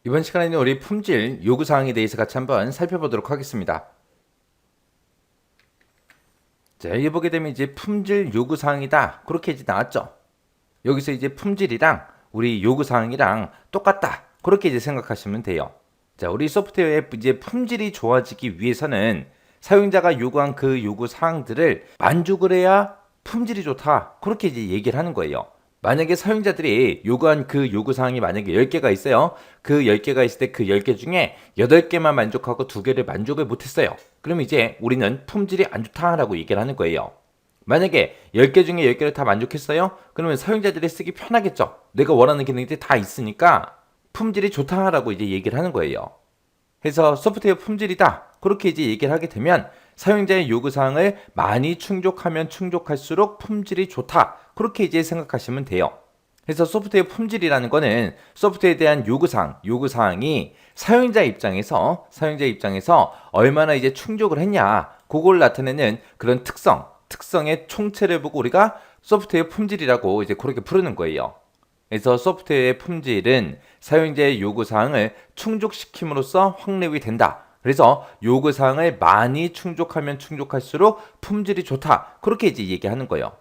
이번 시간에는 우리 품질 요구사항에 대해서 같이 한번 살펴보도록 하겠습니다. 자, 여기 보게 되면 이제 품질 요구사항이다. 그렇게 이제 나왔죠. 여기서 이제 품질이랑 우리 요구사항이랑 똑같다. 그렇게 이제 생각하시면 돼요. 자, 우리 소프트웨어의 이제 품질이 좋아지기 위해서는 사용자가 요구한 그 요구사항들을 만족을 해야 품질이 좋다. 그렇게 이제 얘기를 하는 거예요. 만약에 사용자들이 요구한 그 요구사항이 만약에 10개가 있어요. 그 10개가 있을 때 그 10개 중에 8개만 만족하고 2개를 만족을 못했어요. 그럼 이제 우리는 품질이 안 좋다라고 얘기를 하는 거예요. 만약에 10개 중에 10개를 다 만족했어요? 그러면 사용자들이 쓰기 편하겠죠. 내가 원하는 기능들이 다 있으니까 품질이 좋다라고 이제 얘기를 하는 거예요. 그래서 소프트웨어 품질이다. 그렇게 이제 얘기를 하게 되면 사용자의 요구사항을 많이 충족하면 충족할수록 품질이 좋다. 그렇게 이제 생각하시면 돼요. 그래서 소프트웨어 품질이라는 거는 소프트웨어에 대한 요구사항이 사용자 입장에서 얼마나 이제 충족을 했냐. 그걸 나타내는 그런 특성의 총체를 보고 우리가 소프트웨어 품질이라고 이제 그렇게 부르는 거예요. 그래서 소프트웨어의 품질은 사용자의 요구사항을 충족시킴으로써 확립이 된다. 그래서 요구사항을 많이 충족하면 충족할수록 품질이 좋다. 그렇게 이제 얘기하는 거예요.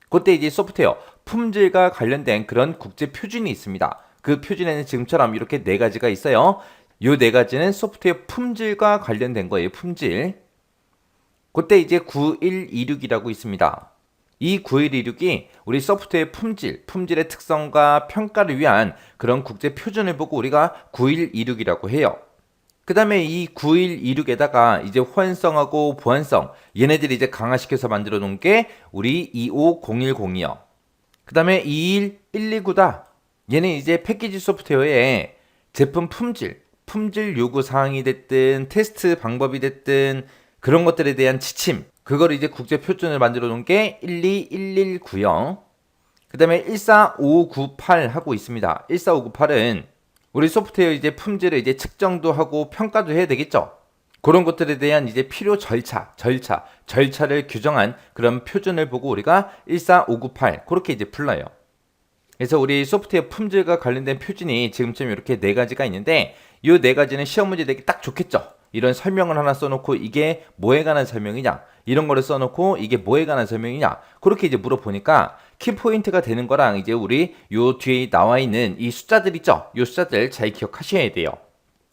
그때 이제 소프트웨어 품질과 관련된 그런 국제 표준이 있습니다. 그 표준에는 지금처럼 이렇게 4가지가 있어요. 이 4가지는 소프트웨어 품질과 관련된 거예요. 품질. 그때 이제 9126이라고 있습니다. 이 9126이 우리 소프트웨어 품질의 특성과 평가를 위한 그런 국제 표준을 보고 우리가 9126이라고 해요. 그 다음에 이 9126에다가 이제 호환성하고 보안성, 얘네들이 이제 강화시켜서 만들어 놓은 게 우리 25010이요. 그 다음에 21129다. 얘는 이제 패키지 소프트웨어에 제품 품질 요구 사항이 됐든 테스트 방법이 됐든 그런 것들에 대한 지침, 그걸 이제 국제 표준을 만들어 놓은 게 12119요. 그 다음에 14598 하고 있습니다. 14598은 우리 소프트웨어 이제 품질을 이제 측정도 하고 평가도 해야 되겠죠. 그런 것들에 대한 이제 필요 절차를 규정한 그런 표준을 보고 우리가 14598 그렇게 이제 불러요. 그래서 우리 소프트웨어 품질과 관련된 표준이 지금쯤 이렇게 4가지가 있는데 이 4가지는 시험 문제 되기 딱 좋겠죠. 이런 설명을 하나 써놓고 이게 뭐에 관한 설명이냐, 이런 거를 써놓고 이게 뭐에 관한 설명이냐, 그렇게 이제 물어보니까 키포인트가 되는 거랑 이제 우리 요 뒤에 나와 있는 이 숫자들 있죠. 이 숫자들 잘 기억하셔야 돼요.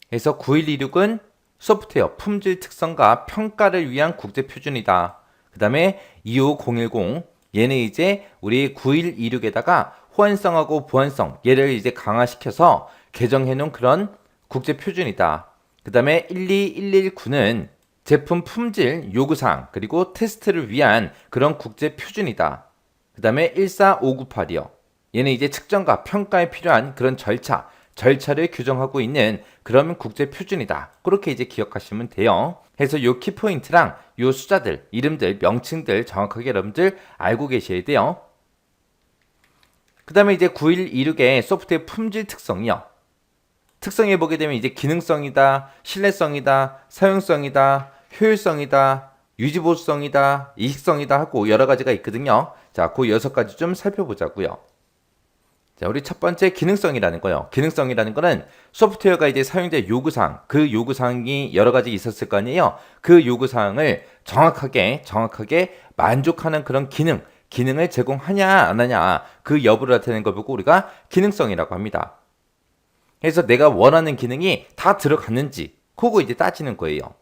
그래서 9126은 소프트웨어 품질 특성과 평가를 위한 국제 표준이다. 그 다음에 25010 얘는 이제 우리 9126에다가 호환성하고 보안성 얘를 이제 강화시켜서 개정해 놓은 그런 국제 표준이다. 그 다음에 12119는 제품 품질 요구사항 그리고 테스트를 위한 그런 국제 표준이다. 그 다음에 14598이요. 얘는 이제 측정과 평가에 필요한 그런 절차를 규정하고 있는 그런 국제 표준이다. 그렇게 이제 기억하시면 돼요. 그래서 요 키포인트랑 요 숫자들, 이름들, 명칭들 정확하게 여러분들 알고 계셔야 돼요. 그 다음에 이제 9126의 소프트웨어 품질 특성이요. 특성에 보게 되면 이제 기능성이다, 신뢰성이다, 사용성이다, 효율성이다, 유지보수성이다, 이식성이다 하고 여러 가지가 있거든요. 자, 그 6가지 좀 살펴보자고요. 자, 우리 첫 번째 기능성이라는 거요. 기능성이라는 거는 소프트웨어가 이제 사용자 요구사항, 그 요구사항이 여러 가지 있었을 거 아니에요. 그 요구사항을 정확하게 만족하는 그런 기능을 제공하냐 안 하냐 그 여부를 나타내는 걸 보고 우리가 기능성이라고 합니다. 그래서 내가 원하는 기능이 다 들어갔는지 그거 이제 따지는 거예요.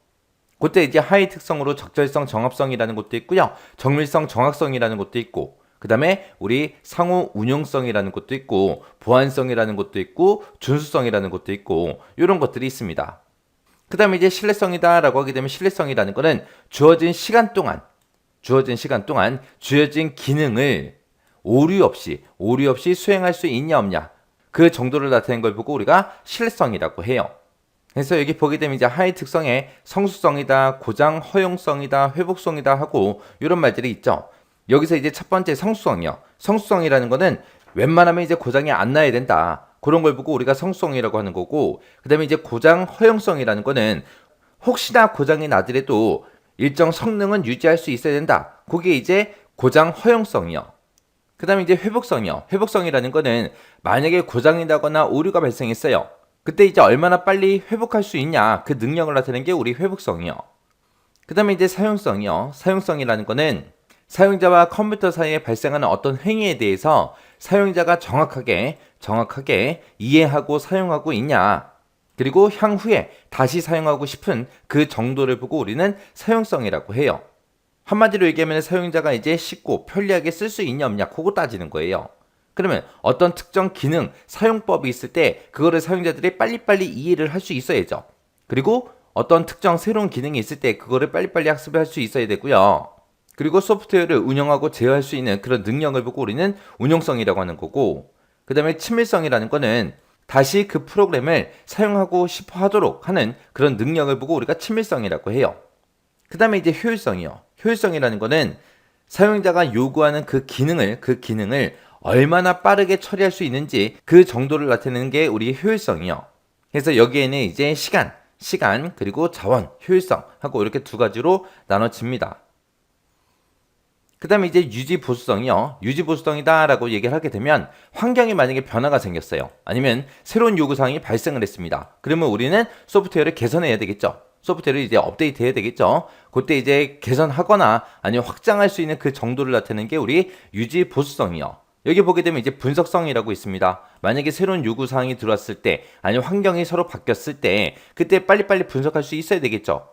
그때 이제 하위 특성으로 적절성, 정합성이라는 것도 있고요. 정밀성, 정확성이라는 것도 있고 그 다음에 우리 상호 운용성이라는 것도 있고 보안성이라는 것도 있고 준수성이라는 것도 있고 이런 것들이 있습니다. 그 다음에 이제 신뢰성이다 라고 하게 되면 신뢰성이라는 거는 주어진 시간 동안 주어진 기능을 오류 없이 수행할 수 있냐 없냐 그 정도를 나타낸 걸 보고 우리가 신뢰성이라고 해요. 그래서 여기 보게 되면 이제 하위 특성에 성수성이다, 고장 허용성이다, 회복성이다 하고 이런 말들이 있죠. 여기서 이제 첫 번째 성수성이요. 성수성이라는 거는 웬만하면 이제 고장이 안 나야 된다. 그런 걸 보고 우리가 성수성이라고 하는 거고, 그 다음에 이제 고장 허용성이라는 거는 혹시나 고장이 나더라도 일정 성능은 유지할 수 있어야 된다. 그게 이제 고장 허용성이요. 그 다음에 이제 회복성이요. 회복성이라는 거는 만약에 고장이 나거나 오류가 발생했어요. 그때 이제 얼마나 빨리 회복할 수 있냐, 그 능력을 나타내는 게 우리 회복성이요. 그 다음에 이제 사용성이요. 사용성이라는 거는 사용자와 컴퓨터 사이에 발생하는 어떤 행위에 대해서 사용자가 정확하게 이해하고 사용하고 있냐, 그리고 향후에 다시 사용하고 싶은 그 정도를 보고 우리는 사용성이라고 해요. 한마디로 얘기하면 사용자가 이제 쉽고 편리하게 쓸 수 있냐 없냐, 그거 따지는 거예요. 그러면 어떤 특정 기능, 사용법이 있을 때 그거를 사용자들이 빨리빨리 이해를 할 수 있어야죠. 그리고 어떤 특정 새로운 기능이 있을 때 그거를 빨리빨리 학습할 수 있어야 되고요. 그리고 소프트웨어를 운영하고 제어할 수 있는 그런 능력을 보고 우리는 운용성이라고 하는 거고, 그 다음에 친밀성이라는 거는 다시 그 프로그램을 사용하고 싶어 하도록 하는 그런 능력을 보고 우리가 친밀성이라고 해요. 그 다음에 이제 효율성이요. 효율성이라는 거는 사용자가 요구하는 그 기능을 얼마나 빠르게 처리할 수 있는지 그 정도를 나타내는 게 우리의 효율성이요. 그래서 여기에는 이제 시간 그리고 자원, 효율성 하고 이렇게 두 가지로 나눠집니다. 그 다음에 이제 유지보수성이요. 유지보수성이다 라고 얘기를 하게 되면 환경에 만약에 변화가 생겼어요. 아니면 새로운 요구사항이 발생을 했습니다. 그러면 우리는 소프트웨어를 개선해야 되겠죠. 소프트웨어를 이제 업데이트 해야 되겠죠. 그때 이제 개선하거나 아니면 확장할 수 있는 그 정도를 나타내는 게 우리 유지보수성이요. 여기 보게 되면 이제 분석성이라고 있습니다. 만약에 새로운 요구사항이 들어왔을 때 아니면 환경이 서로 바뀌었을 때 그때 빨리빨리 분석할 수 있어야 되겠죠.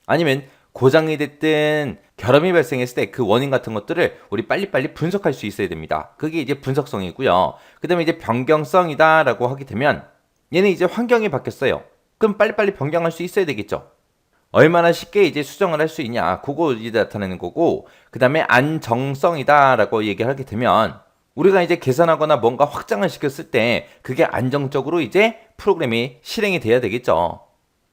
아니면 고장이 됐든 결함이 발생했을 때 그 원인 같은 것들을 우리 빨리빨리 분석할 수 있어야 됩니다. 그게 이제 분석성이고요. 그 다음에 이제 변경성이다 라고 하게 되면 얘는 이제 환경이 바뀌었어요. 그럼 빨리빨리 변경할 수 있어야 되겠죠. 얼마나 쉽게 이제 수정을 할 수 있냐, 그거 이제 나타내는 거고, 그 다음에 안정성이다 라고 얘기를 하게 되면 우리가 이제 개선하거나 뭔가 확장을 시켰을 때 그게 안정적으로 이제 프로그램이 실행이 돼야 되겠죠.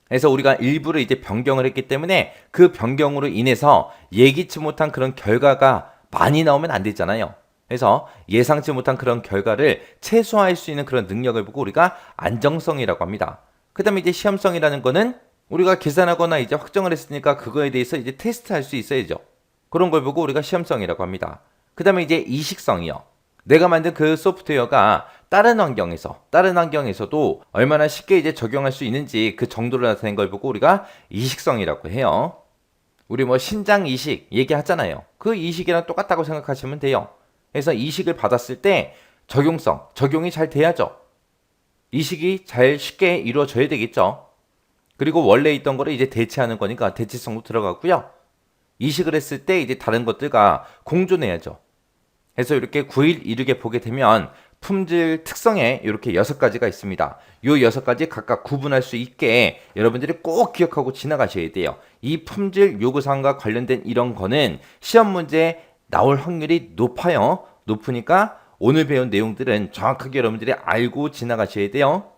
그래서 우리가 일부러 이제 변경을 했기 때문에 그 변경으로 인해서 예기치 못한 그런 결과가 많이 나오면 안 되잖아요. 그래서 예상치 못한 그런 결과를 최소화할 수 있는 그런 능력을 보고 우리가 안정성이라고 합니다. 그 다음에 이제 시험성이라는 거는 우리가 계산하거나 이제 확정을 했으니까 그거에 대해서 이제 테스트할 수 있어야죠. 그런 걸 보고 우리가 시험성이라고 합니다. 그 다음에 이제 이식성이요. 내가 만든 그 소프트웨어가 다른 환경에서도 얼마나 쉽게 이제 적용할 수 있는지 그 정도를 나타낸 걸 보고 우리가 이식성이라고 해요. 우리 뭐 신장 이식 얘기하잖아요. 그 이식이랑 똑같다고 생각하시면 돼요. 그래서 이식을 받았을 때 적용이 잘 돼야죠. 이식이 잘 쉽게 이루어져야 되겠죠. 그리고 원래 있던 거를 이제 대체하는 거니까 대체성도 들어가고요. 이식을 했을 때 이제 다른 것들과 공존해야죠. 그래서 이렇게 9일 이르게 보게 되면 품질 특성에 이렇게 6가지가 있습니다. 이 6가지 각각 구분할 수 있게 여러분들이 꼭 기억하고 지나가셔야 돼요. 이 품질 요구사항과 관련된 이런 거는 시험 문제에 나올 확률이 높아요. 높으니까 오늘 배운 내용들은 정확하게 여러분들이 알고 지나가셔야 돼요.